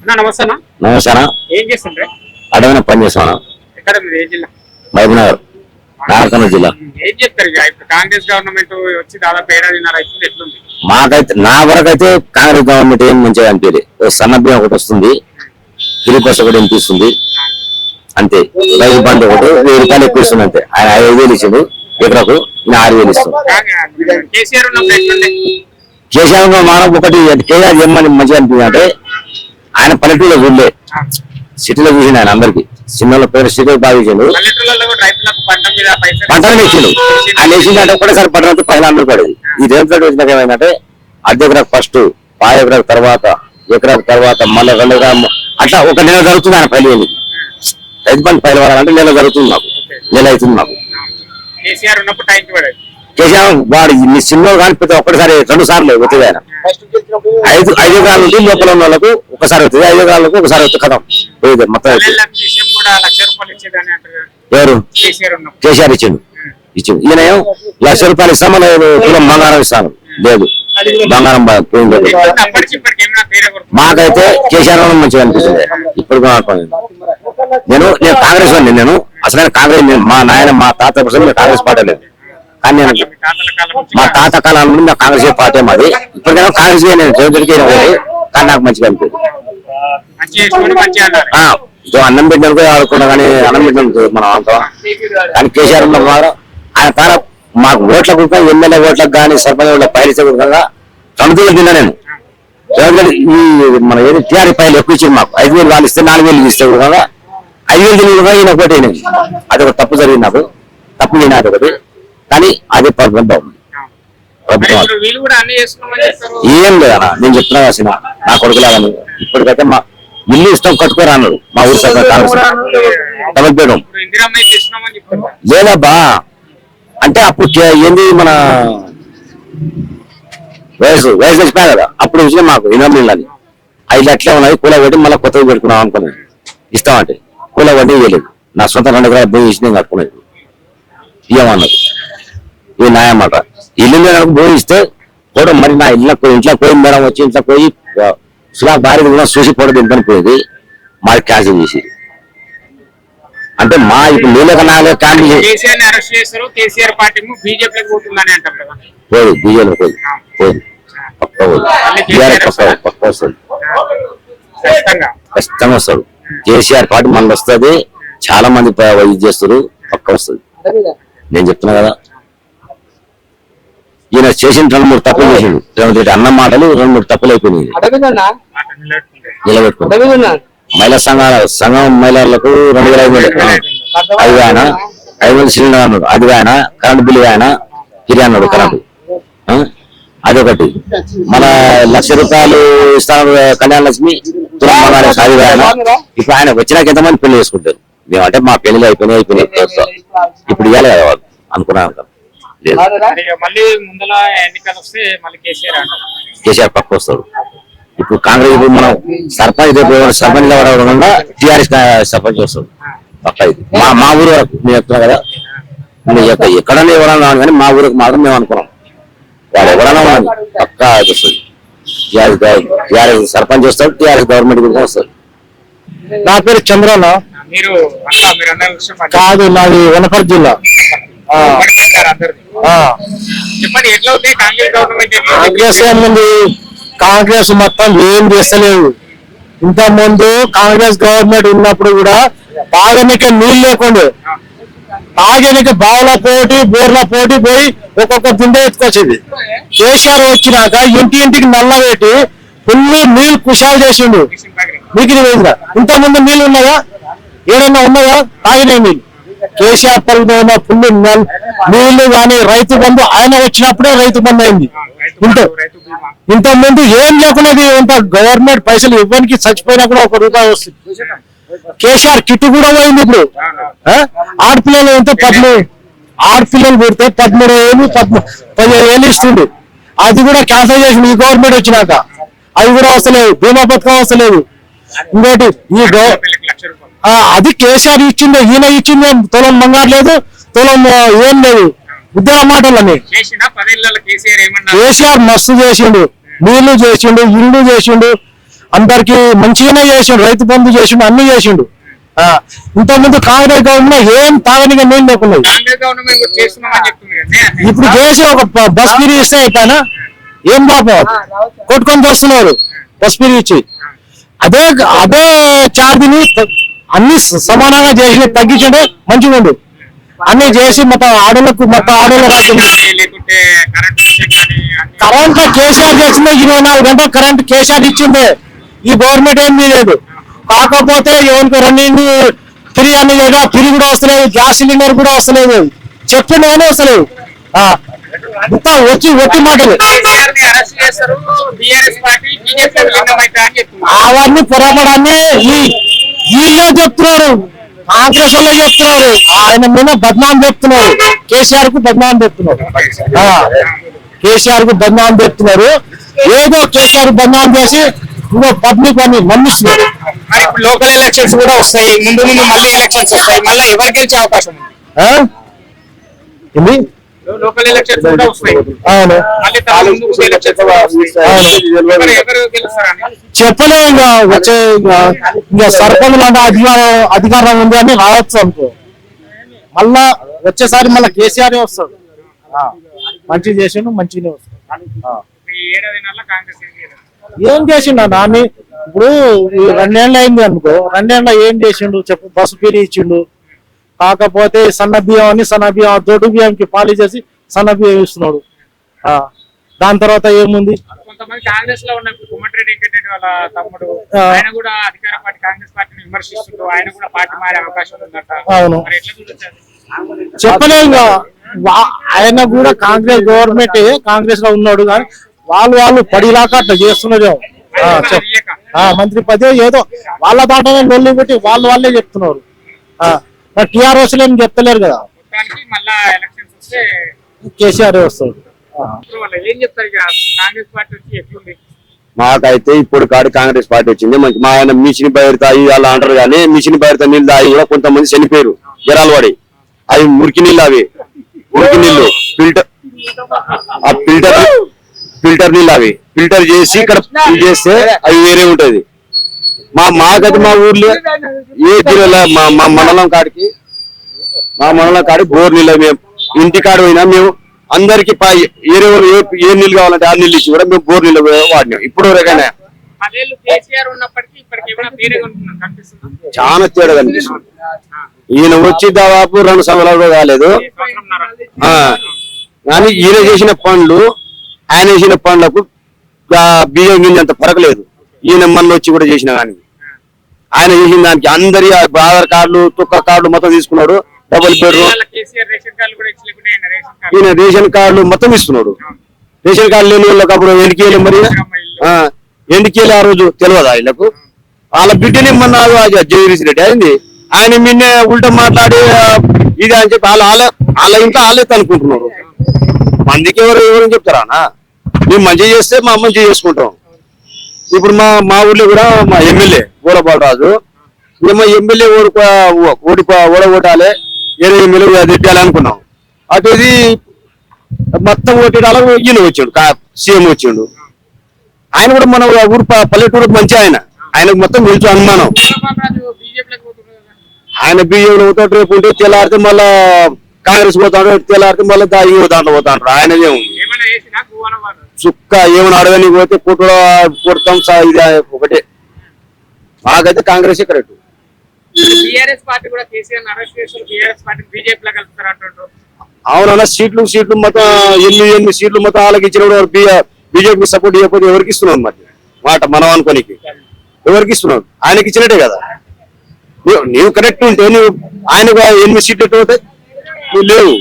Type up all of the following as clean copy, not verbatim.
నమస్కారం. అడవిన పని చేస్తాను. మహబూబ్నగర్, నాగర్కర్నూలు జిల్లా. కాంగ్రెస్ గవర్నమెంట్ వచ్చి దాదాపు ఏడాదిన్నర అవుతుంది. ఎట్లుంది? మాకైతే నా వరకు అయితే కాంగ్రెస్ గవర్నమెంట్ ఏం మంచిగా అనిపించలేదు. సన్నభ్యం ఒకటి వస్తుంది, ఫ్రీ బస్ ఒకటి అనిపిస్తుంది అంతే. రైతు బంధు ఒకటి 1000 రూపాయలు ఎక్కువ ఇస్తుంది అంతే. ఆయన 5000 ఇచ్చిండు ఎకరకు, నేను 6000 ఇస్తాను. కేసీఆర్ మనం ఒకటి కేసీఆర్ ఏమని మంచిగా అనిపించింది అంటే ఆయన పల్లెటూరులో చూడలే, సిటీలో చూసిండు. ఆయన అందరికి చిన్న పేరు సిటీలో బాగా ఇచ్చిండు. పంటలు ఇచ్చిండు. ఆయన వేసిందంటే ఒకటేసారి పంటలతో పైన అందరూ పడేది. ఈ రేపు వచ్చినాక ఏమైందంటే అర్ధ ఎకరాకు ఫస్ట్, 5 ఎకరాకు తర్వాత, ఎకరాకు తర్వాత మళ్ళీ 2 ఎకరాలు అట్లా ఒక నెల జరుగుతుంది. ఆయన పైలు రైతు బంధు పైలు పడాలంటే నెల జరుగుతుంది. మాకు నెల అవుతుంది. మాకు కేసీఆర్ వాడు చిన్న కానీ పెద్ద ఒక్కటిసారి 2 సార్లు అవుతుంది. ఆయన 5 ఎకరాల నుండి లోపల ఉన్న వాళ్ళకు ఒకసారి అవుతుంది, 5 ఎకరాలకు ఒకసారి అవుతుంది. కథం పోయేది మొత్తం. ఎవరు? కేసీఆర్ ఇచ్చిండు. ఈయన 1,00,000 రూపాయలు ఇస్తాం, మళ్ళీ తులం బంగారం ఇస్తాను. లేదు, బంగారం పోయింది. మాకైతే కేసీఆర్ మంచిగా అనిపిస్తుంది. ఇప్పుడు నేను కాంగ్రెస్ వాడిని. నేను అసలు కాంగ్రెస్, మా నాయన మా తాత కోసం కాంగ్రెస్ పార్టీ లేదు. కానీ నేను మా తాత కాలం నుండి నా కాంగ్రెస్ పార్టీ మాది. ఇప్పటికైనా కాంగ్రెస్ నేను జగన్కి కానీ నాకు మంచిగా అనిపించింది. అన్నం పెట్టిన ఆడుకున్నా కానీ అన్నం పెట్టిన మనం అంటాం. కానీ కేసీఆర్ ఉన్న ద్వారా ఆయన తార మాకు ఓట్లకు ఎమ్మెల్యే ఓట్లకు కానీ సర్పంచ్ ఓట్ల పైలు ఇచ్చకుండా 2 తిన్నా నేను. ఈ మన ఏది టీఆర్ఎస్ పైలు ఎక్కువ ఇచ్చింది మాకు. 5,000 వాళ్ళు ఇస్తే 4,000 ఇస్తే కూడా 5,000 తిని ఈయన ఒకటి అయినాయి. అది ఒక తప్పు జరిగింది. నాకు తప్పు తినాది ఒకటి. కానీ అదే ప్రభుత్వం బాగుంది. ఏం లేదన్నా, నేను చెప్తున్నా కాసిన నా కొడుకులాగాని. ఇప్పటికైతే మా ఇల్లు ఇష్టం కట్టుకోరా అన్నాడు మా ఊరు కాంగ్రెస్ డబుల్ లేదబ్బా. అంటే అప్పుడు ఏంది మన వయసు వచ్చినా కదా, అప్పుడు వచ్చినా మాకు ఇళ్ళని 5 లక్షలు ఉన్నాయి. కూల కొట్టి మళ్ళీ కొత్తగా పెట్టుకున్నాం అనుకున్నాను. ఇస్తామంటే కూల వడ్డీ వేయలేదు. నా సొంత 2 ఎకరాల భూమి ఇచ్చి కట్టుకునేది ఇవ్వమన్నది. ఇది న్యాయమాట. ఇల్లు నాకు భూమి ఇస్తే కూడా మరి నా ఇంట్లో పోయి మేడం వచ్చి ఇంట్లో పోయి సులా భార్య కూడా చూసి కూడా దింపని పోయేది. మాది క్యాన్సిల్ చేసి అంటే మా ఇప్పుడు నీళ్ళకన్నా పోయి బీజేపీ పోయి పక్క వస్తుంది. ఖచ్చితంగా వస్తాడు. కేసీఆర్ పార్టీ మనకు వస్తుంది. చాలా మంది ఇది చేస్తారు. పక్క వస్తుంది. నేను చెప్తున్నా కదా, ఈయన చేసిన 2-3 తప్పులు చేసిండు. అన్న మాటలు 2-3 తప్పులు అయిపోయినాయి. నిలబెట్టుకున్నాడు. మహిళా సంఘం మహిళలకు 2,500 అది ఆయన 5,000 సిలిండర్ అన్నాడు. అది ఆయన కరెంటు బిల్లు ఆయన ఫిర్యాదు అన్నాడు. కరెంటు అదొకటి. మన 1,00,000 రూపాయలు ఇస్తాను కళ్యాణ లక్ష్మి అది ఆయన. ఇప్పుడు ఆయన వచ్చినాక ఎంతమంది పెళ్లి చేసుకుంటారు? మేమంటే మా పెళ్లి అయిపోయినాయి. ఇప్పుడు ఇవ్వాలి కదా వాళ్ళు అనుకున్నాను. కేసీఆర్ పక్క వస్తాడు. ఇప్పుడు కాంగ్రెస్ మనం సర్పంచ్ కాకుండా టీఆర్ఎస్ సర్పంచ్ వస్తాడు పక్క. ఇది మా ఊరు వరకు నేను చెప్తున్నా కదా. ఎక్కడన్నా ఎవరన్నా రాను కానీ మా ఊరికి మాత్రం మేము అనుకున్నాం. వాడు ఎవరన్నా పక్కా వస్తుంది. టీఆర్ఎస్ సర్పంచ్ వస్తాడు, టీఆర్ఎస్ గవర్నమెంట్ కూడా వస్తాడు. నా పేరు చంద్రన్న. కాదు, నాది వనపర్తి జిల్లా. కాంగ్రెస్ ఏముంది? కాంగ్రెస్ మొత్తం ఏం చేస్తలేదు. ఇంత ముందు కాంగ్రెస్ గవర్నమెంట్ ఉన్నప్పుడు కూడా తాగనిక నీళ్ళు లేకుండా, తాగనిక బావుల పోటీ బోర్ల పోటీ పోయి ఒక్కొక్క బిందె ఎత్తుకొచ్చింది. కేసీఆర్ వచ్చినాక ఇంటింటికి నల్ల పెట్టి ఫుల్ నీళ్ళు కుషాలు చేసిండు. మీకు వేదిగా ఇంత ముందు నీళ్ళు ఉన్నాయా? ఏదైనా ఉన్నాయా? తాగిన నీళ్ళు. కేసీఆర్ పరిధిలో ఫుల్ నీళ్లు కానీ రైతు బంధు ఆయన వచ్చినప్పుడే రైతు బంధు అయింది. ఇంత ముందు ఏం లేకునేది. ఇంత గవర్నమెంట్ పైసలు ఇవ్వడానికి చచ్చిపోయినా కూడా 1 రూపాయి వస్తుంది. కేసీఆర్ కిట్ కూడా పోయింది. ఇప్పుడు ఆడపిల్లలు ఎంత 13 ఆడపిల్లలు పుడితే 13,000 15,000 ఇస్తుంది. అది కూడా క్యాన్సిల్ చేసింది ఈ గవర్నమెంట్ వచ్చినాక. అది కూడా వస్తలేదు. బీమా పథకం వస్తలేదు. ఇంకోటి అది కేసీఆర్ ఇచ్చింది, ఈయన ఇచ్చింది. తులం బంగారు లేదు, తులం ఏం లేదు. ఉద్యోగ మాటలని కేసీఆర్ మస్తు చేసిండు. నీళ్లు చేసిండు, ఇల్లు చేసిండు. అందరికి మంచిగానే చేసిండు, రైతు బంధు చేసిండు, అన్ని చేసిండు. ఇంతకుముందు కాంగ్రెస్ గవర్నమెంట్ ఏం తాగనిగా నీళ్ళు లేకున్నాయి. కాంగ్రెస్ గవర్నమెంట్ కూడా చేస్తున్నామని చెప్తుంది కదా. ఇప్పుడు చేసి ఒక బస్ ఫ్రీ ఇస్తే అయిపోయినా ఏం పాపం కొట్టుకొని వస్తున్నారు బస్ ఫ్రీ ఇచ్చి. అదే అదే ఛార్జీని అన్ని సమానంగా చేసి తగ్గించండి మంచిగా ఉండు. అన్ని చేసి మొత్తం ఆడోళ్ళ రాజ్యం. లేకుంటే కరెంట్ కరెంట్ కేసీఆర్ చేసిందే 24 గంటలు కరెంట్ కేసీఆర్ ఇచ్చిందే. ఈ గవర్నమెంట్ ఏం లేదు. కాకపోతే ఎవరికి రన్నింగ్ ఫ్రీ అన్ని లేదా ఫ్రీ కూడా వస్తలేదు, గ్యాస్ సిలిండర్ కూడా వస్తలేదు, చెప్పింది కానీ వస్తలేదు. ఒట్టి మాటలు అవన్నీ పొరపడాన్ని వీళ్ళే చెప్తున్నారు, కాంగ్రెస్ వాళ్ళే చెప్తున్నారు. ఆయన మీద బద్నాం చెప్తున్నారు, కేసీఆర్ కు బద్నాం చెప్తున్నారు. కేసీఆర్ కు బద్నాం చెప్తున్నారు. ఏదో కేసీఆర్ బద్నాం చేసి ఇంకో పబ్లిక్ అని నమ్మిస్తున్నారు. మరి ఇప్పుడు లోకల్ ఎలక్షన్స్ కూడా వస్తాయి, ముందు మళ్ళీ ఎలక్షన్స్ వస్తాయి, మళ్ళీ ఎవరు గెలిచే అవకాశం ఉంది? లోకల్ ఎలక్షన్స్ కూడా వస్తాయి. అవును, చెప్పలేము. ఇంకా వచ్చే ఇంకా సర్పంచ్ అంటే అధికారం ఉంది అని రావచ్చు అనుకో. మళ్ళా వచ్చేసారి మళ్ళా కేసీఆర్ వస్తాడు. మంచి చేసిండు, మంచిగానే వస్తాడు. ఏం చేసిండు నాని? ఇప్పుడు 2 ఏళ్ళు అయింది అనుకో, 2 ఏళ్ళ ఏం చేసిండు చెప్పు? బస్సు ఫ్రీ ఇచ్చిండు. కాకపోతే సన్న బియ్యం దొడ్డు బియ్యంకి పాలి చేసి సన్న బియ్యం ఇస్తున్నాడు. దాని తర్వాత ఏముంది? కొంతమంది కాంగ్రెస్ లో ఉన్న కుమ్మటిరెడ్డి వెంకటరెడ్డి వాళ్ళ తమ్ముడు ఆయన కూడా అధికార పార్టీ కాంగ్రెస్ పార్టీని విమర్శిస్తుంటూ ఆయన కూడా పార్టీ మారే అవకాశం ఉందట. అవును, ఎట్లా చూడొచ్చు? చెప్పలేము. ఆయన కూడా కాంగ్రెస్ గవర్నమెంట్ కాంగ్రెస్ లో ఉన్నాడు కానీ వాళ్ళు పడిలాక అట్లా చేస్తున్నారు. మంత్రి పదవి ఏదో వాళ్ళ దాంట్లోనే లొల్లి పెట్టి వాళ్ళే చెప్తున్నారు. టీఆర్ఎస్ ఏం చెప్తలేరు కదా. కేసీఆర్ వస్తాడు. మాకైతే ఇప్పుడు కాంగ్రెస్ పార్టీ వచ్చింది మంచి. మా ఆయన మిషన్ బయలుతాయి అలా అంటారు కానీ మిషన్ బయట నీళ్ళు తాగి కూడా కొంతమంది చనిపోయారు జ్వరాలు పడి. అవి మురికి నీళ్ళు, అవి మురికి నీళ్ళు ఫిల్టర్ నీళ్ళు, అవి ఫిల్టర్ చేసి ఇక్కడ చేస్తే అవి వేరే ఉంటది. మాకైతే మా ఊర్లో ఏ జిల్లా మా మండలం కాడికి బోర్ నీళ్ళు మేము ఇంటి కాడ పోయినా మేము అందరికి ఏ నీళ్ళు కావాలంటే ఆ నీళ్ళు ఇచ్చి కూడా మేము బోర్ నీళ్ళు వాడినాం. ఇప్పుడు వరకైనా చాలా తేడా కనిపిస్తుంది. ఈయన వచ్చి దాదాపు 2 సంవత్సరాలు కాలేదు కానీ ఈయన చేసిన పనులు ఆయన చేసిన పనులకు బియ్యం గింజంత పరకలేదు. ఈయన మన వచ్చి కూడా చేసిన కానీ ఆయన చేసిన దానికి అందరి ఆధార్ కార్డులు తుక్క కార్డులు మొత్తం తీసుకున్నాడు. డబుల్ బెడ్రూమ్ ఈయన రేషన్ కార్డులు మొత్తం ఇస్తున్నాడు. రేషన్ కార్డు లేని వాళ్ళకి అప్పుడు ఎన్నికేయాలి. మరి ఎన్నికేయాలి ఆ రోజు తెలియదా వీళ్ళకు? వాళ్ళ బిడ్డని మొన్న జగదీష్ రెడ్డి అయింది. ఆయన నిన్నే ఉల్టా మాట్లాడి ఇది అని చెప్పి వాళ్ళ ఇంట్లో వాళ్ళే అనుకుంటున్నారు. మందికి ఎవరు చెప్తారా? మేము మంచిగా చేస్తే మా మంచిగా చేసుకుంటాం. ఇప్పుడు మా ఊర్లో కూడా మా ఎమ్మెల్యే గోరబాలరాజు మేము ఎమ్మెల్యే ఓడగొట్టాలి, వేరే ఎమ్మెల్యే తిట్టాలి అనుకున్నాం. అటు ఇది మొత్తం ఓటేటాల ఈయన వచ్చాడు, సీఎం వచ్చిండు. ఆయన కూడా మన ఊరు పల్లెటూరు మంచి ఆయనకు మొత్తం తెలుసు అనుమానం. ఆయన బియ్యంలో పోతాడు, రేపు ఉంటే తెల్లారితే మళ్ళా కాంగ్రెస్ పోతాడు, తెల్లారితే మళ్ళీ దాంట్లో పోతాడు. ఆయనదే ఉంది చుక్క. ఏమైనా అడగని పోతే కొడతాం ఇది ఒకటే. మాకైతే కాంగ్రెస్ కరెక్ట్. అవునన్నా సీట్లు మొత్తం ఎన్ని సీట్లు మొత్తం వాళ్ళకి ఇచ్చినప్పుడు బీజేపీ సపోర్ట్ చేయకపోతే ఎవరికి ఇస్తున్నాం? మరి మాట మనం అనుకోనికి ఎవరికి ఇస్తున్నావు? ఆయనకి ఇచ్చినట్టే కదా. నీవు కరెక్ట్ ఉంటే నువ్వు ఆయనకు 8 సీట్లు ఎట్టు అవుతాయి? నువ్వు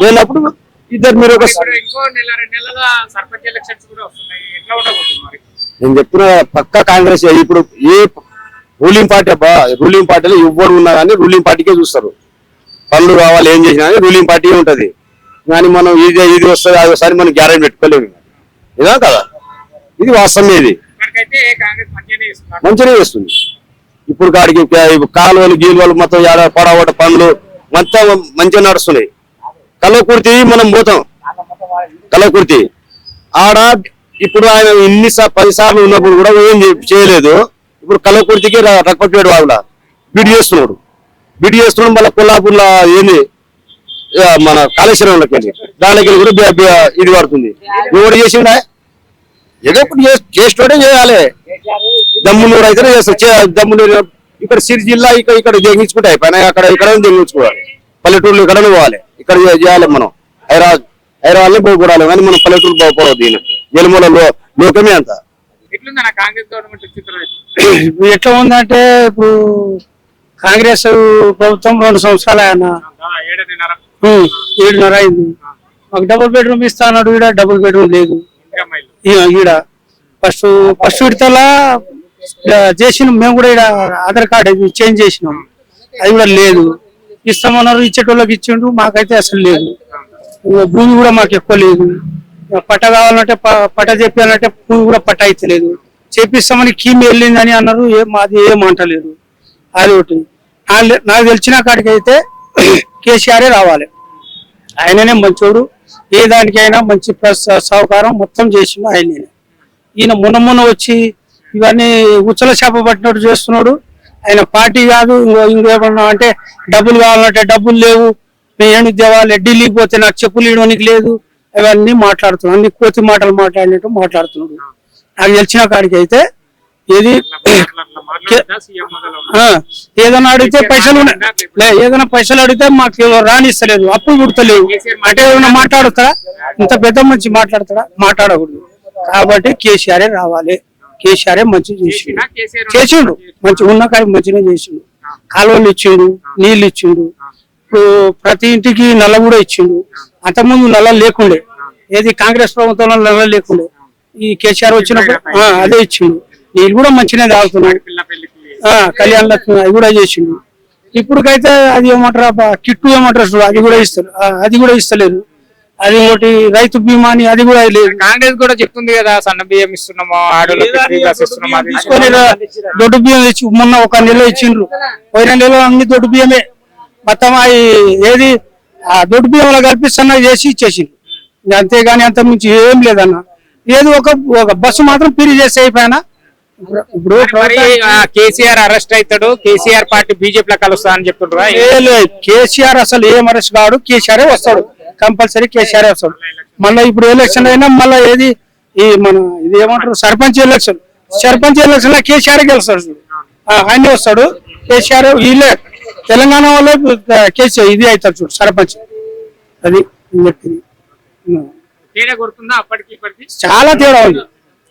లేనప్పుడు ఇద్దరు మీరు నేను చెప్తున్నా పక్కా కాంగ్రెస్. ఇప్పుడు ఏ రూలింగ్ పార్టీలో ఎవ్వరు ఉన్నా కానీ రూలింగ్ పార్టీకే చూస్తారు. పనులు కావాలి ఏం చేసినా కానీ రూలింగ్ పార్టీ ఉంటది. కానీ మనం ఇది వస్తుంది అది ఒకసారి మనం గ్యారెంటీ పెట్టుకోలేము. ఇదా కదా, ఇది వాస్తవమే. ఇది మంచిగా చేస్తుంది. ఇప్పుడు కాడికి కాలువలు గీలువలు మొత్తం పడవట పనులు మొత్తం మంచిగా నడుస్తున్నాయి. కల్లకుర్తి మనం పోతాం, కల్లకుర్తి ఆడ ఇప్పుడు ఆయన 10 సార్లు ఉన్నప్పుడు కూడా ఏం చేయలేదు. ఇప్పుడు కల్లకుర్తికి రక్కపేడు వాళ్ళ బిడ్ చేస్తున్నాడు మళ్ళీ కొల్లాపూర్లో ఏంది మన కాళేశ్వరంలోకి వెళ్ళి దానికి వెళ్ళి కూడా ఇది పడుతుంది. ఎవరు చేసిండా ఏదో ఒకటి చేసేటోడే చేయాలి. దమ్మునూరు అయితే చేస్తారు. దమ్మునూరు ఇక్కడ సిరి జిల్లా ఇక్కడ జంగించుకుంటే అయిపోయినా అక్కడ ఇక్కడ జంగించుకోవాలి. పల్లెటూర్లు ఇక్కడ పోవాలి, ఇక్కడ చేయాలి. మనం హైదరాబాద్లో పోకూడాలి కానీ మనం పల్లెటూరు పోకూడదు. దీని వెలుమూల లోకమే అంత కాంగ్రెస్ గవర్నమెంట్ ఇప్పుడు ఎట్లా ఉందంటే, ఇప్పుడు కాంగ్రెస్ ప్రభుత్వం 2 సంవత్సరాలు ఆయన 7.5 అయింది. మాకు డబుల్ బెడ్రూమ్ ఇస్తా అన్నాడు, ఈడ డబుల్ బెడ్రూమ్ లేదు. ఈడ ఫస్ట్ విడతలా చేసినాం మేము కూడా. ఈడ ఆధార్ కార్డు చేంజ్ చేసినాం, అది కూడా లేదు. ఇస్తామన్నారు, ఇచ్చేటోళ్ళకి ఇచ్చిండు, మాకైతే అసలు లేదు. భూమి కూడా మాకు ఎక్కువ లేదు. పట్ట కావాలంటే పట్ట చెప్పాలంటే భూమి కూడా పట్ట అయితే లేదు. చేపిస్తామని కీమి వెళ్ళిందని అన్నారు, మాది ఏమంటలేదు. అది ఒకటి. నాకు తెలిసిన కాడికి అయితే కేసీఆర్ రావాలి. ఆయననే మంచోడు, ఏ దానికైనా మంచి సహకారం మొత్తం చేసిండు ఆయననే. ఈయన మొన్న వచ్చి ఇవన్నీ ఉచ్చల చేప పట్టినట్టు చేస్తున్నాడు. ఆయన పార్టీ కాదు, ఇంకేమన్నా అంటే డబ్బులు కావాలంటే డబ్బులు లేవు, నేను ఏమి తేవాలి, ఢిల్లీకి పోతే నాకు చెప్పులు ఇవ్వడానికి లేదు, అవన్నీ మాట్లాడుతున్నాడు. అన్ని కోతి మాటలు మాట్లాడినట్టు మాట్లాడుతున్నాడు. నాకు తెలిసిన కాడికి అయితే ఏది ఏదైనా అడిగితే పైసలు ఏదైనా పైసలు అడిగితే మాకు రానిస్తలేదు, అప్పులు పుడతలేవు అంటే ఏమైనా మాట్లాడుతాడా? ఇంత పెద్ద మంచి మాట్లాడతాడా? మాట్లాడకూడదు. కాబట్టి కేసీఆర్ రావాలి. కేసీఆర్ మంచి చేసిండు, మంచి ఉన్న కాయ మంచిగా చేసిండు. కాలువలు ఇచ్చిండు, నీళ్లు ఇచ్చిండు, ప్రతి ఇంటికి నల్ల కూడా ఇచ్చిండు. అంతకుముందు నల్ల లేకుండే, ఏది కాంగ్రెస్ ప్రభుత్వంలో నల్ల లేకుండే. ఈ కేసీఆర్ వచ్చినప్పుడు అదే ఇచ్చిండు. నీళ్ళు కూడా మంచిగా తాగుతున్నాడు. కళ్యాణ లక్ష్మి అది కూడా చేసిండు. ఇప్పుడుకైతే అది ఏమంటారు, కిట్టు ఏమంటారు, అది కూడా ఇస్తారు, అది కూడా ఇస్తలేదు. అది ఒకటి రైతు బీమా అని అది కూడా లేదు. కాంగ్రెస్ కూడా చెప్తుంది కదా, సన్న బియ్యం ఇస్తున్నాము, దొడ్డు బియ్యం ఇచ్చి మొన్న 1 నెల ఇచ్చిండ్రు. పోయిన నెలలో అన్ని దొడ్డు బియ్యమే మొత్తం. ఏది ఆ దొడ్డు బియ్యంలో కల్పిస్తున్నా చేసి ఇచ్చేసిండ్రు. అంతేగాని అంత మించి ఏం లేదన్న. ఏది ఒక బస్సు మాత్రం పిరి చేసి అయిపోయినా. ఇప్పుడు కేసీఆర్ అరెస్ట్ అవుతాడు, కేసీఆర్ పార్టీ బీజేపీలో కలుస్తా అని చెప్తుండ్రు. కేసీఆర్ అసలు ఏం అరెస్ట్ కాడు, కేసీఆర్ వస్తాడు, కంపల్సరీ కేసీఆర్ వస్తాడు. మళ్ళీ ఇప్పుడు ఎలక్షన్ అయినా మళ్ళీ ఏది మన ఇది ఏమంటారు, సర్పంచ్ ఎలక్షన్ లో కేసీఆర్ గెలుస్తాడు, ఆయన వస్తాడు. కేసీఆర్ వీళ్ళే తెలంగాణ వాళ్ళే కేసీఆర్ ఇది అవుతారు చూడు సర్పంచ్. అది చెప్పింది. చాలా తేడా ఉంది.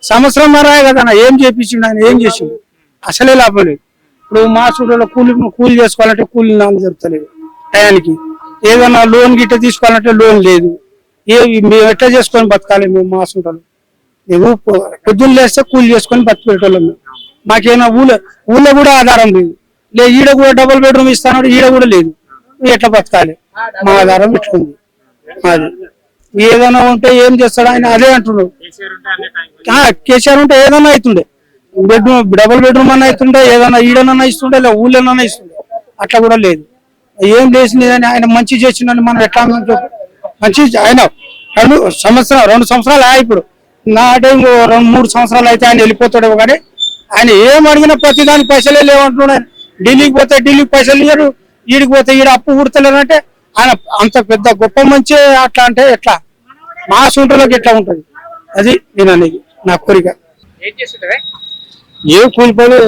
సంవత్సరం రాయ కదా ఏం చేపించిండు ఆయన, ఏం చేసిండు? అసలే లాభం లేదు. ఇప్పుడు మా చూడలో కూలి చేసుకోవాలంటే కూలి నాన్న జరుగుతలేదు టయానికి. ఏదైనా లోన్ గిట్ట తీసుకోవాలంటే లోన్ లేదు. మేము ఎట్లా చేసుకొని బతకాలి? మేము మా చూడలు మేము పొద్దున్న లేస్తే కూలి చేసుకొని బతికేటోళ్ళం. మాకేమైనా ఊళ్ళో కూడా ఆధారం లేదు. ఈడ కూడా డబుల్ బెడ్రూమ్ ఇస్తాను, ఈడ కూడా లేదు. ఎట్లా బతకాలి? మా ఆధారం ఇట్లా ఉంది. అది ఏదైనా ఉంటే ఏం చేస్తాడు ఆయన, అదే అంటున్నాడు. కేసీఆర్ ఉంటే ఏదైనా అవుతుండే, డబుల్ బెడ్రూమ్ అన్న అవుతుండే, ఏదైనా ఈడనన్నా ఇస్తుండే, లేదా ఊళ్ళోనన్నా ఇస్తుండే. అట్లా కూడా లేదు. ఏం చేసింది ఆయన మంచి చేసిండని మనం ఎట్లా మంచి. ఆయన 2 సంవత్సరాలు ఇప్పుడు నాటే 2-3 సంవత్సరాలు అయితే ఆయన వెళ్ళిపోతాడేమో. కానీ ఆయన ఏం అడిగినా ప్రతి దానికి పైసలే లేవంటున్నాడు. ఢిల్లీకి పోతే ఢిల్లీకి పైసలు ఇయ్యరు, ఈడికి పోతే ఈడ అప్పు పుడతలేరంటే ఆయన అంత పెద్ద గొప్ప మంచి. అట్లా అంటే ఎట్లా? మా సొంతలోకి ఎట్లా ఉంటది? అది నేను అనేది నా కోరిక. ఏం కూలిపోయి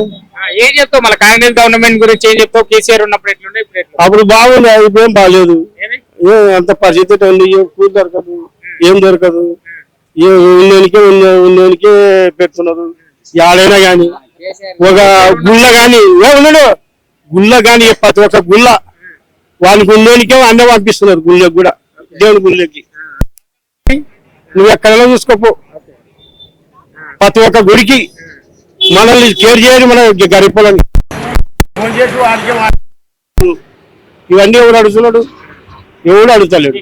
ఏం చెప్తావు మళ్ళీ కాంగ్రెస్ గవర్నమెంట్ గురించి? ఏం చెప్తావు? కేసీఆర్ ఉన్నప్పుడు ఎట్లుండే, ఇప్పుడు ఎట్లా? అప్పుడు బాగుంది, ఇప్పుడు ఏం బాగాలేదు. అంత పరిస్థితి ఉంది. ఏం కూలి దొరకదు, ఏం దొరకదు. ఉన్నోనికే పెడుతున్నారు. యాడైనా గాని ఒక గుళ్ళ గాని ఉన్నాడు, గుళ్ళ గాని ప్రతి ఒక్క గుళ్ళ వాళ్ళకి ఉన్నోనికే అన్నం పంపిస్తున్నారు. గుళ్ళకి కూడా, దేవుని గుళ్ళకి. నువ్వు ఎక్కడైనా చూసుకోపో, ప్రతి ఒక్క గుడికి మనల్ని కేర్ చేయరు. మన గరిపోలని ఇవన్నీ ఎవరు అడుగుతున్నాడు? ఎవడు అడుగుతలేడు.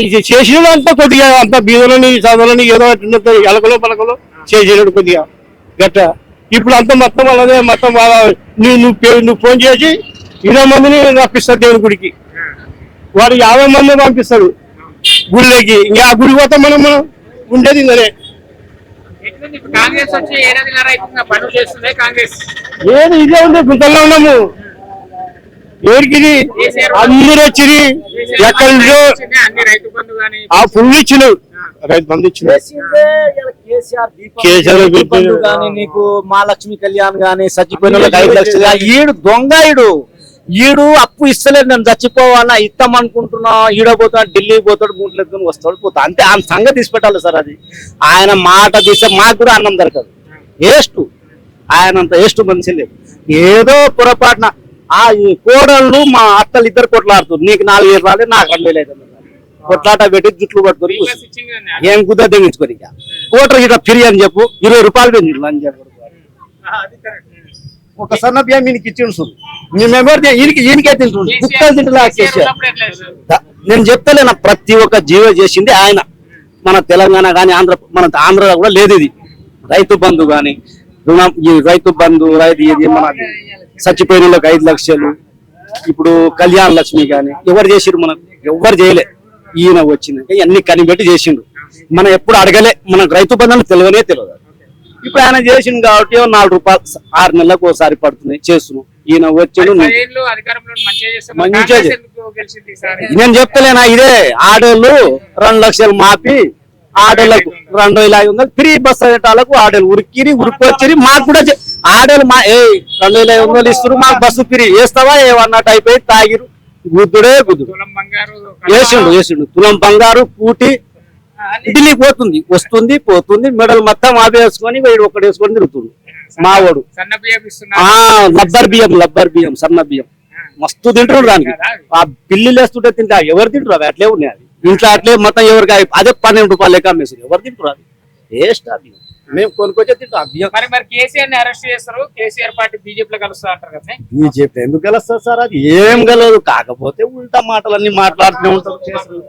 ఇది చేసిన అంతా కొద్దిగా అంత బీదలని చదవాలని ఏదో ఎలకలో పలకలో చేసినాడు కొద్దిగా గట్ట. ఇప్పుడు అంతా మొత్తం అలాగే మొత్తం నువ్వు ఫోన్ చేసి 20 మందిని రప్పిస్తాడు దేవుని గుడికి. వాడు 50 మంది పంపిస్తాడు. గుడిలోకి. ఇంకా ఆ గుడి పోతాం మనం ఉండేది ఇంకనే. ఎట్లుంది ఇప్పుడు కాంగ్రెస్ వచ్చి ఏడాదిన్నర అవుతుంది పనులు చేస్తుంది కాంగ్రెస్. ఏది ఇదే ఉంది, గుంతల్లో ఉన్నాము. ఎవరికి ఇది? అందరూ వచ్చి ఎక్కడి నుంచో అన్ని రైతు బంధు కానీ ఆ ఫుల్ ఇచ్చిన రైతు బంధు ఇచ్చిన కేసీఆర్ బంధు గాని నీకు మహాలక్ష్మి కళ్యాణ్ గాని చచ్చిపోయిన వాళ్ళకి 5 లక్షలు ఈడు దొంగ ఈడు అప్పు ఇస్తలేదు, నేను చచ్చిపోవాలా ఇస్తాం అనుకుంటున్నా, ఈడపోతాడు ఢిల్లీ పోతాడు గుంట్లు ఎత్తుకుని వస్తాడు పోతా అంతే. ఆయన సంగతి తీసి పెట్టాలి సార్. అది ఆయన మాట తీస్తే మాకు కూడా అన్నం దొరకదు. వేస్ట్, ఆయనంత వేస్ట్ మనిషి లేదు. ఏదో పొరపాటున ఈ కోడళ్ళు మా అత్తలు ఇద్దరు కొట్లాడుతారు, నీకు 4,000 రాలేదు నాకు 2,000 కొట్లాట పెట్టి జుట్లు పట్టుకొని ఏం కుదర తెగించుకొని కోటర్ ఇట్లా ఫ్రీ అని చెప్పు, 20 రూపాయలు పెంచు అని చెప్పు. ఒక సన్న బియ్యం ఈయనకి ఇచ్చిండు, మేమెవరు ఈయనకే తింటుండు, కుక్కలు తింటున్నా. నేను చెప్తలేనా, ప్రతి ఒక్క జీవ చేసింది ఆయన. మన తెలంగాణ కానీ మన ఆంధ్రలో కూడా లేదు ఇది. రైతు బంధు కానీ రుణం, ఈ రైతు బంధు ఇది మన చచ్చిపోయిన వాళ్ళకి 5 లక్షలు, ఇప్పుడు కళ్యాణ లక్ష్మి కానీ ఎవరు చేసిరు? మనం ఎవరు చేయలే. ఈయన వచ్చిందంటే అన్ని కనిపెట్టి చేసిండు. మనం ఎప్పుడు అడగలే, మనకు రైతు బంధువులు తెలియదు. ఇప్పుడు ఆయన చేసిండు కాబట్టి 4 రూపాయలు 6 నెలలకు ఒకసారి పడుతున్నాయి చేస్తున్నాం. ఈయన వచ్చాడు మంచిగా. నేను చెప్తలేనా, ఇదే ఆడోళ్ళు 2 లక్షలు మాపి ఆడోళ్ళకు 2,500 ఫ్రీ బస్ అయ్యేటాలకు ఆడోళ్ళు ఉరికొచ్చి మాకు కూడా ఆడోళ్ళు 2,500 ఇస్తారు, మాకు బస్సు ఫ్రీ వేస్తావా ఏమన్నట్టు అయిపోయి తాగిరు. గుద్దుడే గుద్దుడు వేసిండు. తులం బంగారు కూటి ఢిల్లీకి వస్తుంది పోతుంది. మెడల్ మొత్తం ఆపేసుకొని వీడు ఒక్కడు వేసుకొని తిరుగుతుండు మావాడు. లబ్బర్ బియ్యం సన్న బియ్యం మస్తు తింటున్నాడు. దానికి ఆ పిల్లిలు వేస్తుంటే తింటా ఎవరు తింటారు? అవి అట్లే ఉన్నాయి. అది ఇంట్లో అట్లే మొత్తం ఎవరికి అదే 12 రూపాయలు లెక్క అమ్మేసి ఎవరు తింటారు? అది వేస్ట్. ఆ బియ్యం మేము కొనుక్కొచ్చే తింటాం. ఆ బియ్యం మరి కేసీఆర్ ని అరెస్ట్ చేస్తారు, కేసీఆర్ పార్టీ బీజేపీలో కలుస్తా అంటారు కదా. బీజేపీ ఎందుకు కలుస్తారు సార్? అది ఏం కలదు. కాకపోతే ఉల్టా మాటలన్నీ మాట్లాడుతూనే ఉంటారు.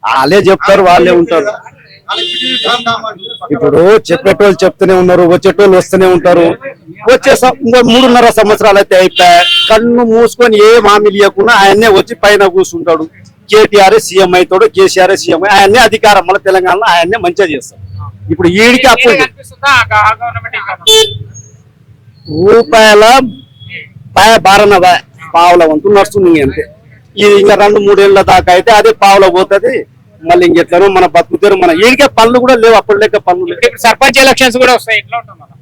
వాళ్ళే చెప్తారు, వాళ్ళే ఉంటారు. ఇప్పుడు చెప్పేటోళ్ళు చెప్తూనే ఉన్నారు, వచ్చేటోళ్ళు వస్తూనే ఉంటారు. వచ్చే 3.5 సంవత్సరాలు అయితే అయిపోయాయి. కన్ను మూసుకొని ఏ హామీలు ఇవ్వకుండా ఆయన్నే వచ్చి పైన కూర్చుంటాడు. కేటీఆర్ సీఎం అవుతాడు, కేసీఆర్ సీఎం. ఆయన్నే అధికారం మన తెలంగాణలో ఆయన్నే మంచిగా చేస్తాడు. ఇప్పుడు ఈడికి అప్పుడు రూపాయల బారన పావుల వంతు నడుస్తుంది అంతే. ఇది ఇంకా 2-3 ఏళ్ళ దాకా అయితే అదే పావుల పోతుంది. మళ్ళీ ఇంకెట్లను మన బతుకుతారు. మన ఈడికే పనులు కూడా లేవు, అప్పుడు లెక్క పనులు లేవు. ఇప్పుడు సర్పంచ్ ఎలక్షన్స్ కూడా వస్తాయి.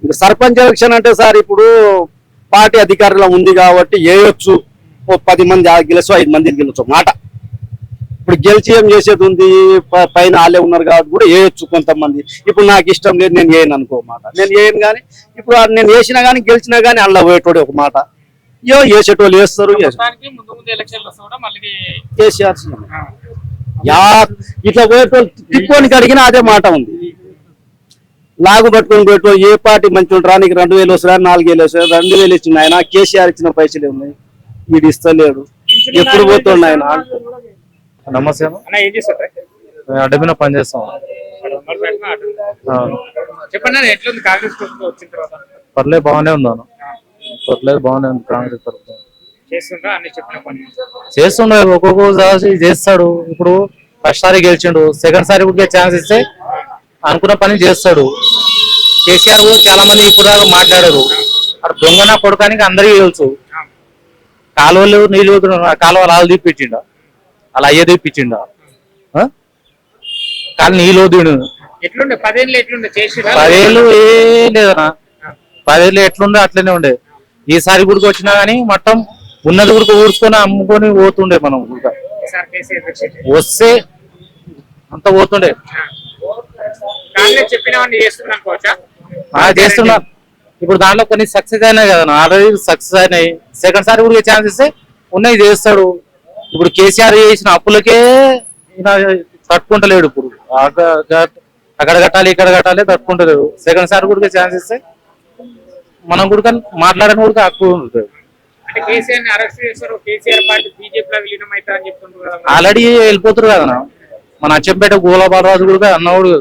ఇంకా సర్పంచ్ ఎలక్షన్ అంటే సార్ ఇప్పుడు పార్టీ అధికారంలో ఉంది కాబట్టి వేయొచ్చు. 10 మంది గెలచు, 5 మంది గెలవచ్చు మాట. ఇప్పుడు గెలిచి ఏం చేసేది ఉంది? పైన వాళ్ళే ఉన్నారు కాబట్టి కూడా వేయొచ్చు కొంతమంది. ఇప్పుడు నాకు ఇష్టం లేదు, నేను వేయను అనుకో మాట. నేను వేయను కానీ ఇప్పుడు నేను వేసినా కానీ గెలిచినా కానీ అలా పోయేటోడు ఒక మాట. వేసేటోళ్ళు వేస్తారు. కేసీఆర్ ఇట్లా పోయేటోళ్ళు తిప్పుకోనికి అడిగినా అదే మాట ఉంది. లాగు పట్టుకొని పోయేటోళ్ళు ఏ పార్టీ మంచి ఉంటారా? నీకు 2,000 వస్తారా, 4,000 వస్తారా? 2,000 ఇచ్చింది ఆయన. కేసీఆర్ ఇచ్చిన పైసలే ఉన్నాయి, వీడు ఇస్తలేడు. ఎప్పుడు పోతుండ ఆయన? నమస్తే అడ్డమిన పని చేస్తాం. చెప్పండి ఎట్లుంది కాంగ్రెస్ వచ్చిన తర్వాత? పర్లేదు బాగానే ఉన్నాను. పర్లేదు బాగానే ఉంది. కాంగ్రెస్ తరఫున చేస్తున్నాడు, ఒక్కొక్కసారి చేస్తాడు. ఇప్పుడు ఫస్ట్ సారి గెలిచిండు, సెకండ్ సారి కూడా ఛాన్స్ ఇస్తే అనుకున్న పని చేస్తాడు. కేసీఆర్ కూడా చాలా మంది ఇప్పుడు దాకా మాట్లాడారు. అక్కడ దొంగన కొడుకానికి అందరికీ తెలుసు. కాలువలు నీళ్ళు కాలువ లాలు తీపిచ్చిండా, అలా అయ్యే తీపిచ్చిండా? కాలు నీళ్ళు వదిడు. 10 ఏళ్ళు ఏం లేదన్నా. 10 ఏళ్ళు ఎట్లుండే అట్లనే ఉండే. ఈసారి గుడికి వచ్చినా గానీ మొత్తం ఉన్నది గుడికి ఊడ్చుకొని అమ్ముకొని పోతుండే. మనం వస్తే అంత పోతుండే. చేస్తున్నా. ఇప్పుడు దాంట్లో కొన్ని సక్సెస్ అయినాయి కదా, ఆల్రెడీ సక్సెస్ అయినాయి. సెకండ్ సారి కూడా ఛాన్స్ ఇస్తే ఉన్నాయి చేస్తాడు. ఇప్పుడు కేసీఆర్ చేసిన అప్పులకే తట్టుకుంటలేడు. ఇప్పుడు అక్కడ కట్టాలి ఇక్కడ కట్టాలి తట్టుకుంటలేడు. సెకండ్ సారి కూడా ఛాన్స్ ఇస్తే మనం కూడా మాట్లాడని కూడా హక్కు ఉంటుంది. ఆల్రెడీ వెళ్ళిపోతారు కదా మన అచ్చంపేట గోలాబాలరాజు కూడా అన్నవాడు.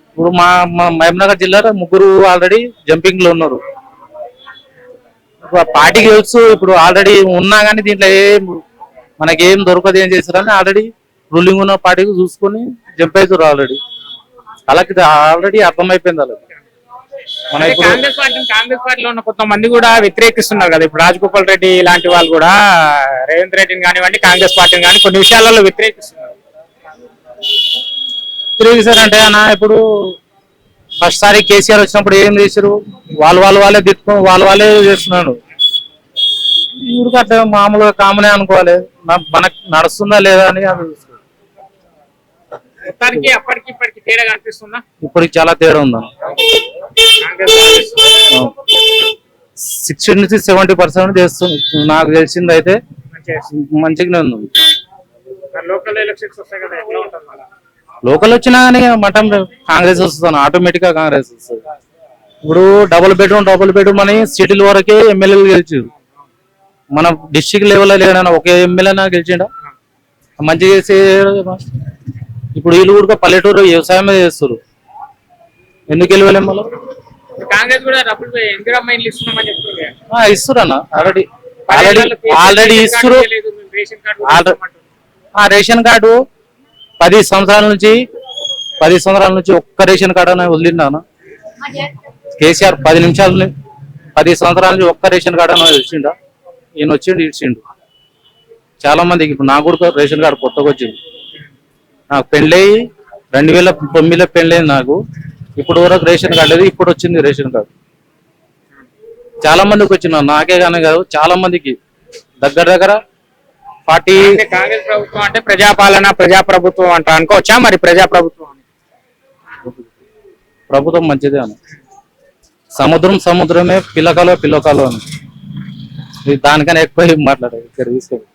ఇప్పుడు మా మహబూబ్నగర్ జిల్లాలో 3 ఆల్రెడీ జంపింగ్ లో ఉన్నారు. పార్టీ గెలుసు ఇప్పుడు ఆల్రెడీ ఉన్నా కానీ దీంట్లో మనకేం దొరకదు. ఏం చేస్తారని ఆల్రెడీ రూలింగ్ ఉన్న పార్టీకి చూసుకొని జంప్ అవుతారు ఆల్రెడీ. వాళ్ళకి ఆల్రెడీ అర్థమైపోయింది వాళ్ళకి. మన అంటే ఇప్పుడు కాంగ్రెస్ పార్టీలో ఉన్న కొంతమంది కూడా వ్యతిరేకిస్తున్నారు కదా. ఇప్పుడు రాజగోపాల్ రెడ్డి ఇలాంటి వాళ్ళు కూడా రేవంత్ రెడ్డిని కానివ్వండి, కాంగ్రెస్ పార్టీని కానీ కొన్ని విషయాలలో వ్యతిరేకిస్తున్నారు. తిరిగిసారంటే అన్న ఇప్పుడు ఫస్ట్ సారి కేసీఆర్ వచ్చినప్పుడు ఏం చేశారు, వాళ్ళే తిట్టుకుని వాళ్ళే చేస్తున్నాడు. ఇప్పుడు అట్లా మామూలుగా కామనే అనుకోవాలి, మనకు నడుస్తుందా లేదా అని అది చూసుకోవాలి. మొత్తానికి అప్పటికి ఇప్పటికి తేడా కనిపిస్తుందా? ఇప్పటికి చాలా తేడా ఉందన్న. కాంగ్రెస్ 60 నుంచి 70% చేస్తుంది. నాకు తెలిసింది అయితే మంచిగానే ఉంది. లోకల్ ఎలక్షన్స్ వస్తాయి కదా, ఎట్లా ఉంటుంది మళ్ళా? లోకల్ వచ్చినా కానీ మటం కాంగ్రెస్ వస్తుంది, ఆటోమేటిక్ గా కాంగ్రెస్ వస్తుంది. ఇప్పుడు డబుల్ బెడ్రూమ్ అని సిటీల వరకే ఎమ్మెల్యేలు గెలిచారు. మన డిస్ట్రిక్ట్ లెవెల్లో లేడన్నా ఒక ఎమ్మెల్యేనా గెలిచిండా మంచిగా చేసే. ఇప్పుడు వీళ్ళు కూడా పల్లెటూరు వ్యవసాయమే చేస్తారు, ఎందుకు వెళ్ళలేం మళ్ళీ. కాంగ్రెస్ కూడా డబ్బులు ఇందిరమ్మ ఇండ్లు ఇస్తున్నామని చెప్తున్నారు. ఇస్తారు అన్న, ఆల్రెడీ ఇస్తారు. రేషన్ కార్డు ఆ రేషన్ కార్డు 10 సంవత్సరాల నుంచి ఒక్క రేషన్ కార్డు అని వదిలిండాను. కేసీఆర్ 10 సంవత్సరాల నుంచి ఒక్క రేషన్ కార్డు అని ఇచ్చిండా. ఈయన వచ్చిండు ఇచ్చిండు చాలా మందికి. ఇప్పుడు నాకు కూడా రేషన్ కార్డు కొత్తగా వచ్చింది. నాకు పెళ్ళయి 2009లో పెళ్ళయింది నాకు. ఇప్పుడు వరకు రేషన్ కార్డు లేదు, ఇప్పుడు వచ్చింది రేషన్ కార్డు. చాలా మందికి వచ్చిన, నాకే కానీ కాదు చాలా మందికి. దగ్గర 40. కాంగ్రెస్ ప్రభుత్వం అంటే ప్రజాపాలన, ప్రజాప్రభుత్వం అంట అనుకోవచ్చా? మరి ప్రజాప్రభుత్వం ప్రభుత్వం మంచిదే అన్న. సముద్రమే పిల్లకాలు అని. ఇది దానికన్నా ఎక్కువ మాట్లాడారు ఇక్కడ తీసుకోండి.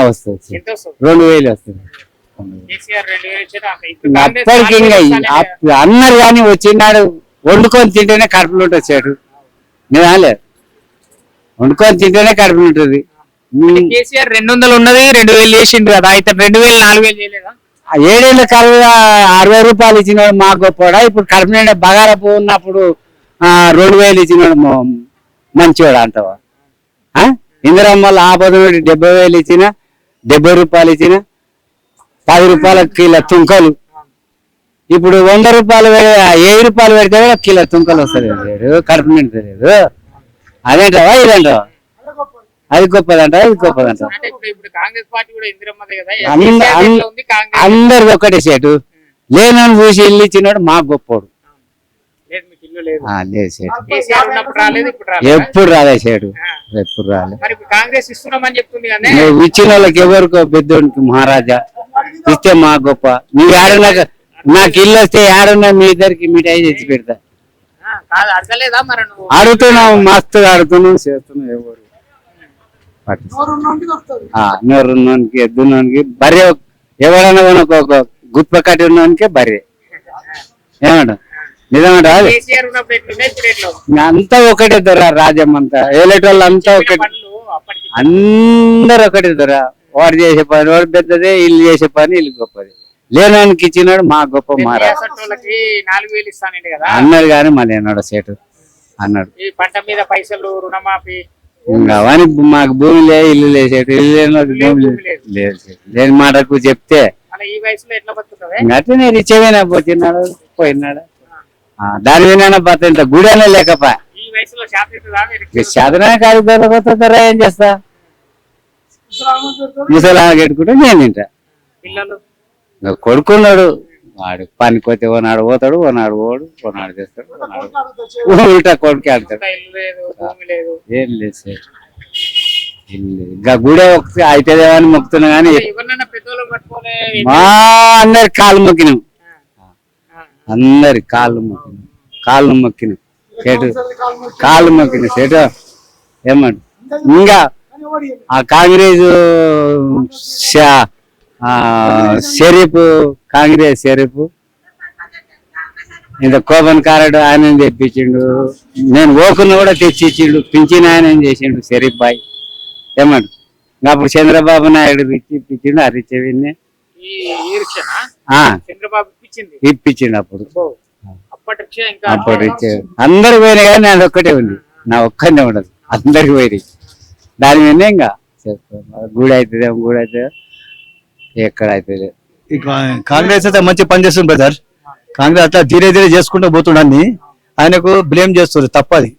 వస్తుంది ఎంత వస్తుంది? 2000 వస్తుంది. కేసీఆర్ 2000 ఇచ్చారా? ఇప్పుడు అప్పటికి ఇంకా అన్నారు కానీ వచ్చినాడు వండుకొని తింటేనే కడుపులు ఉంటుంది చెడు. నేను వండుకొని తింటేనే కడుపులు ఉంటుంది. కేసీఆర్ 200 ఉన్నది 2000 చేసిండు కదా, అయితే 2000 4000 చేయలేదా? 7 ఏళ్ళ కలువ 60 రూపాయలు ఇచ్చినాడు మా గొప్పవాడా. ఇప్పుడు కడుపు నిండా బగారపు ఉన్నప్పుడు 2000 ఇచ్చినాడు మంచివాడు అంటావా? ఇందిరమ్మలు ఆపదనుడు 70,000 ఇచ్చిన, 70 రూపాయలు ఇచ్చిన, 10 రూపాయల కిలో తుంకలు. ఇప్పుడు 100 రూపాయలు 7 రూపాయలు పెడితే కూడా కిలో తుంకలు వస్తుంది. కడుపు నిండలేదు. అదేంటావా ఇదేంటావా? అది గొప్పదంట, ఇది గొప్పదంట. అందరికి ఒకటే సేటు. లేనని చూసి ఇల్లు ఇచ్చినాడు మా గొప్పోడు. లేదు సేటు, ఎప్పుడు రాలే సేటు, ఎప్పుడు రాలే. నువ్వు ఇచ్చిన వాళ్ళకి ఎవరికో పెద్దోడికి మహారాజా ఇస్తే మా గొప్ప. నీ ఏడన్నా నాకు ఇల్లు వస్తే ఏడన్నా మీ ఇద్దరికి మిఠాయి తెచ్చి పెడతా. అడుగుతున్నావు, మస్తు అడుగుతున్నావు, చేస్తున్నావు. ఎవరు నోరున్నోనికి ఎద్దున్నోనికి బర్రె, ఎవడన్నా ఒక గుప్ప కట్టి ఉన్నోనికే బర్రె. ఏమంట నిజమంట? అది అంతా ఒకటే దొర. రాజ్యం అంతా ఏలేటోళ్ళు అంతా ఒకటి, అందరు ఒకటే దొర. వాడు చేసే పని వాడు పెద్దదే, ఇల్లు చేసే పని ఇల్లు గొప్పది. లేనానికి ఇచ్చినాడు మా గొప్ప మహారాజు అన్నాడు. కానీ మళ్ళీ అన్నాడు సేటు అన్నాడు. పంట మీద పైసలు, రుణమాఫీ, ఇంకా అవన్నీ మాకు భూమి లేదు, ఇల్లు లేసేటు. ఇల్లు లేని భూమి లేదు. లేని మాటకు చెప్తే అట్లా నేను ఇచ్చేవేనా పోతున్నాడు పోయినాడు. దాని వినా బత గుడి అనే లేకపా శాతనే కాదు దొరకరా. ఏం చేస్తా? ముసలా కట్టుకుంటే నేను తింటా. కొడుకున్నాడు వాడు పనికి పోతే ఓనాడు పోతాడు, ఓనాడు పోడు, ఓనాడు చేస్తాడు, ఓనాడు ఉల్టా కొడుకు ఆడతాడు. ఏం లేదు సార్, ఇంకా గుడే ఒకటి అవుతుందేమని మొక్కుతున్నా కానీ అందరి కాళ్ళు మొక్కినాం. అందరి కాళ్ళు మొక్కినాం సేటు, కాళ్ళు మొక్కిన సేటు. ఏమంట ఇంకా ఆ కాంగ్రెస్ కాంగ్రెస్ షరీఫ్ ఇంత కోపన్ కారడు ఆయన తెప్పించిండు. నేను ఓకును కూడా తెచ్చి ఇచ్చిండు. పింఛన్ ఆయన ఏం చేసిండు షరీఫ్ బాయ్. ఏమంట అప్పుడు చంద్రబాబు నాయుడు ఇప్పించిండు. ఆ రిచ్చవిని ఇప్పించిండు. అప్పుడు అందరు పోయినా కానీ నాది ఒక్కటే ఉంది, నా ఒక్కనే ఉండదు. అందరికి పోయి దాని మీద ఇంకా గుడి అవుతుందేమో, గుడి అవుతుందో ఎక్కడైతే ఈ కాంగ్రెస్ అయితే మంచి పని చేస్తుంది బ్రదర్. కాంగ్రెస్ అట్లా ధీరే ధీరే చేసుకుంటూ పోతుండీ ఆయనకు బ్లేమ్ చేస్తుంది, తప్పది.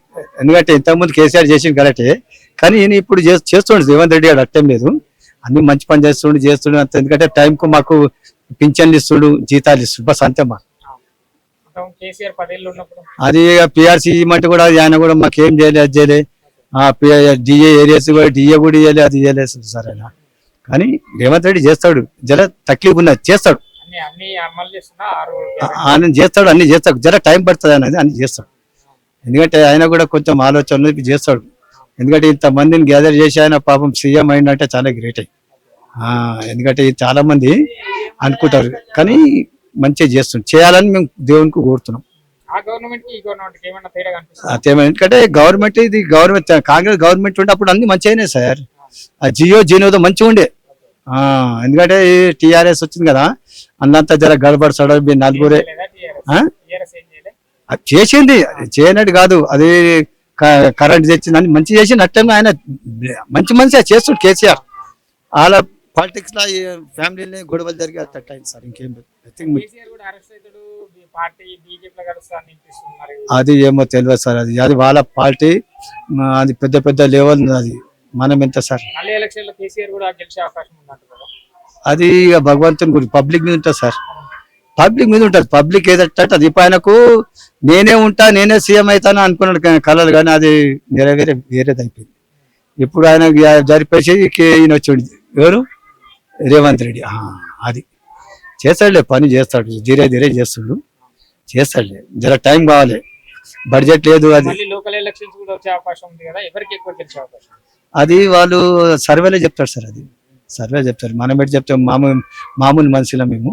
ఎందుకంటే ఇంతకుముందు కేసీఆర్ చేసింది కరెక్టే, కానీ ఈయన ఇప్పుడు చేస్తుండే రేవంత్ రెడ్డి గారు అట్టం లేదు, అన్ని మంచి పని చేస్తుండే అంత. ఎందుకంటే టైంకు మాకు పింఛన్లు ఇస్తుడు, జీతాలు ఇస్తుడు, బస్ అంతే మా. కేసీఆర్ 10 ఏళ్ళు ఉన్నప్పుడు అది పిఆర్సీ ఇవ్వమంటే కూడా ఆయన కూడా మాకేం చేయలేదు, అది చేయలే. డిఏ ఏరియాస్ కూడా డిఏ కూడా ఇవ్వలేదు, అది ఇవ్వలేదు సార్ ఆయన. కానీ రేవంత్ రెడ్డి చేస్తాడు, జర తక్లీఫ్ ఉన్నది, చేస్తాడు, అన్ని అమలు చేస్తున్నా ఆయన చేస్తాడు, అన్ని చేస్తాడు, జర టైం పడుతుంది అనేది అన్ని చేస్తాడు. ఎందుకంటే ఆయన కూడా కొంచెం ఆలోచన చేస్తాడు. ఎందుకంటే ఇంతమందిని గ్యాదర్ చేసి ఆయన పాపం సీఎం అయిందంటే చాలా గ్రేట్. ఎందుకంటే చాలా మంది అనుకుంటారు, కానీ మంచిగా చేస్తుంది, చేయాలని మేము దేవునికి కోరుతున్నాం. ఎందుకంటే గవర్నమెంట్ ఇది గవర్నమెంట్ కాంగ్రెస్ గవర్నమెంట్ ఉంటే అప్పుడు అన్ని మంచిగా అయినాయి సార్. ఆ జియోతో మంచిగా ఉండే. ఎందుకంటే టిఆర్ఎస్ వచ్చింది కదా, అన్నంతా జర గడబడి సడబి నలుగురే చేసింది, చేయనట్టు కాదు, అది కరెంట్ తెచ్చింది అని మంచి చేసింది. అట్టంగా ఆయన మంచి మంచిగా చేస్తుండు కేసీఆర్. వాళ్ళ పాలిటిక్స్ లో ఫ్యామిలీలో గొడవలు జరిగే అయింది సార్. ఇంకేం అది ఏమో తెలియదు సార్, అది అది వాళ్ళ పార్టీ, అది పెద్ద పెద్ద లెవెల్, అది మనం ఎంత సార్. అది ఇక భగవంతుని గురించి పబ్లిక్ మీద ఉంటుంది సార్, పబ్లిక్ మీద ఉంటుంది. పబ్లిక్ ఏదంటే అది ఆయనకు నేనే ఉంటా, నేనే సీఎం అవుతాను అనుకున్నాడు కలలు, కానీ అది వేరేది అయిపోయింది. ఇప్పుడు ఆయన జరిపేసి ఈయన వచ్చి ఎవరు రేవంత్ రెడ్డి, అది చేస్తాడులే, పని చేస్తాడు, ధీరే ధీరే చేస్తాడు, చేస్తాడులే, జర టైం కావాలి, బడ్జెట్ లేదు. అది అది వాళ్ళు సర్వేలో చెప్తారు సార్, అది సర్వే చెప్తారు, మనం ఎటు చెప్తాం, మామూలు మనుషుల మేము.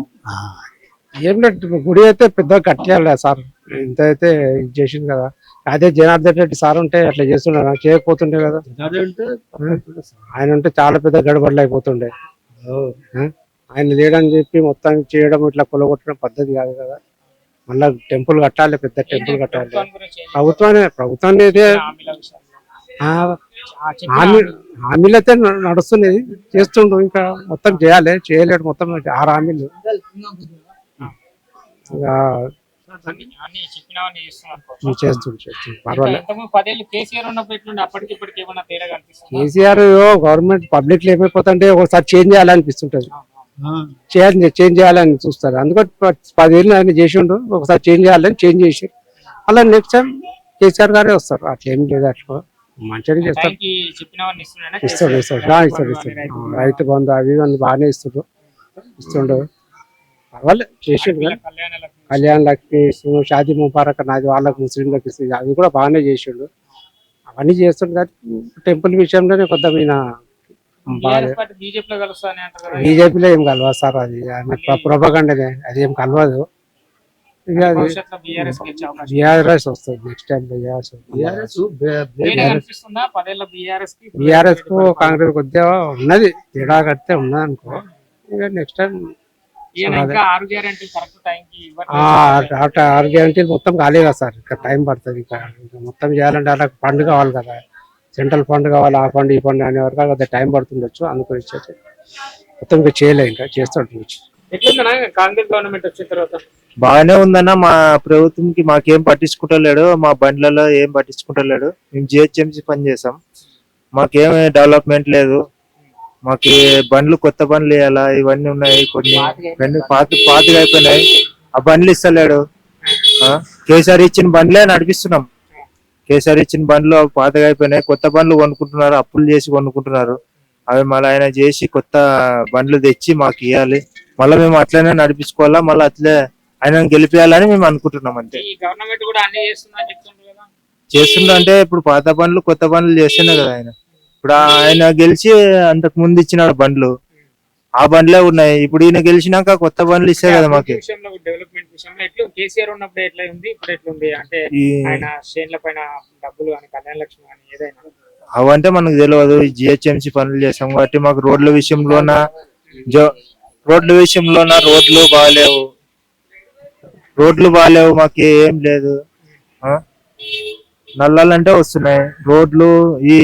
ఏం లేదు, గుడి అయితే పెద్దగా కట్టేయాలి సార్, ఇంత అయితే చేసింది కదా. అదే జనార్దన్ రెడ్డి సార్ ఉంటే అట్లా చేస్తుండే, చేయకపోతుండే కదా. ఆయన ఉంటే చాలా పెద్ద గడబడలు అయిపోతుండే. ఆయన లేడని చెప్పి మొత్తం చేయడం, ఇట్లా కొలగొట్టడం పద్ధతి కాదు కదా. మళ్ళా టెంపుల్ కట్టాలి, పెద్ద టెంపుల్ కట్టాలి. ప్రభుత్వాన్ని అయితే హామీలు అయితే నడుస్తున్నాయి, చేస్తుండ్రు, ఇంకా మొత్తం చేయాలి, చేయలేడు మొత్తం 6 హామీలు. కేసీఆర్ గవర్నమెంట్ పబ్లిక్ లో ఏమైపోతుంటే ఒకసారి చేంజ్ చేయాలనిపిస్తుంటది, చేంజ్ చేయాలని చూస్తారు. అందుకని 10 ఏళ్ళు ఆయన చేసిండు, ఒకసారి చేంజ్ చేయాలని చేంజ్ చేసి అలా నెక్స్ట్ టైం కేసీఆర్ గారే వస్తారు. అట్లా ఏం లేదు, అట్లా మంచిగా చేస్తారు, ఇస్తాడు. రైతు బంధు అవి బాగానే ఇస్తుండ్రు, పర్వాలేదు చేసిండు. కళ్యాణ్ లక్ష్మి ఇస్తుండు, షాదీ ముబారక్ నాది వాళ్ళకి ముస్లింలకు ఇస్తుంది, అవి కూడా బాగానే చేసిండు. అవన్నీ చేస్తుండు, కానీ టెంపుల్ విషయంలోనే కొత్త బీజేపీలో ఏం కలవదు సార్, అది ప్రొపగండనే, అది ఏం కలవదు. ఇక అది బీఆర్ఎస్ వస్తుంది నెక్స్ట్ టైం. బీఆర్ఎస్ కు కాంగ్రెస్ కొద్దిగా ఉన్నది, తేడా కడితే ఉన్నది అనుకో. ఇక నెక్స్ట్ టైం 6 గ్యారెంటీలు మొత్తం కాలే కదా సార్, ఇంకా టైం పడుతుంది. ఇంకా మొత్తం చేయాలంటే అలా ఫండ్ కావాలి కదా, సెంట్రల్ ఫండ్ కావాలి, ఆ ఫండ్ ఈ ఫండ్ అనే వరకు కొద్దిగా టైం పడుతుండొచ్చు. అందుకని మొత్తం ఇంకా చేయలే, ఇంకా చేస్తాడు. కాంగ్రెస్ గవర్నమెంట్ వచ్చిన తర్వాత బాగానే ఉందన్న, మా ప్రభుత్వంకి మాకేం పట్టించుకుంటలేడు, మా బండ్లలో ఏం పట్టించుకుంటలేడు. మేము జిహెచ్ఎంసీ పని చేసాం, మాకేం డెవలప్మెంట్ లేదు. మాకు బండ్లు కొత్త బండ్లు ఇవ్వాలా, ఇవన్నీ ఉన్నాయి, కొన్ని పాతగా అయిపోయినాయి, ఆ బండ్లు ఇస్తలేడు. కేసీఆర్ ఇచ్చిన బండ్లే నడిపిస్తున్నాం, కేసీఆర్ ఇచ్చిన బండ్లు పాతగా అయిపోయినాయి, కొత్త బండ్లు కొనుక్కుంటున్నారు, అప్పులు చేసి కొనుక్కుంటున్నారు. అవి మళ్ళీ ఆయన చేసి కొత్త బండ్లు తెచ్చి మాకు ఇవ్వాలి, మళ్ళీ మేము అట్లనే నడిపించుకోవాలా, మళ్ళీ అట్లే ఆయన గెలిపియాలని మేము అనుకుంటున్నాం. అంతే చేస్తుండ అంటే ఇప్పుడు పాత బండ్లు కొత్త బండ్లు చేస్తున్నాయి కదా ఆయన. ఇప్పుడు ఆయన గెలిచి అంతకు ముందు ఇచ్చిన బండ్లు ఆ బండ్లే ఉన్నాయి, ఇప్పుడు ఈయన గెలిచినాక కొత్త బండ్లు ఇస్తాయి కదా మాకు. డెవలప్మెంట్ విషయంలో ఎట్లా కేసీఆర్ ఉన్నప్పుడు ఎట్లా ఉంది, ఇప్పుడు ఎట్లుంది అంటే ఆయన శ్రేణుల పైన డబ్బులు కానీ కళ్యాణ లక్ష్మి కానీ ఏదైనా అవంటే మనకు తెలియదు. జిహెచ్ఎంసీ పనులు చేస్తాం కాబట్టి మాకు రోడ్ల విషయంలోన రోడ్లు బాగాలేవు, మాకు ఏం లేదు. నల్లాలంటే వస్తున్నాయి రోడ్లు, ఈ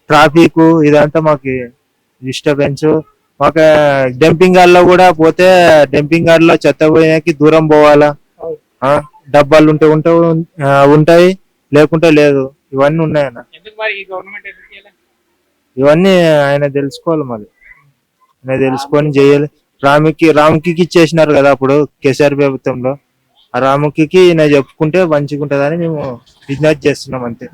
ట్రాఫిక్ ఇదంతా మాకు డిస్టర్బెన్స్. ఒక డంపింగ్ యార్డ్ లో కూడా పోతే డంపింగ్ యార్డ్ లో చెత్త పోయేకి దూరం పోవాలా, డబ్బాలు ఉంటాయి లేకుంటే లేదు. ఇవన్నీ ఉన్నాయన్న. ఎందుకు మరి ఈ గవర్నమెంట్ ఎందుకు చేయలే? ఇవన్నీ ఆయన తెలుసుకోవాలి, మరి ఆయన తెలుసుకొని చేయాలి. రాముకి ఇచ్చేసినారు కదా అప్పుడు కేసీఆర్ ప్రభుత్వంలో. ఆ రాముకి ఈయన చెప్పుకుంటే మంచిగా ఉంటదని మేము విజ్ఞప్తి చేస్తున్నాం అంతే.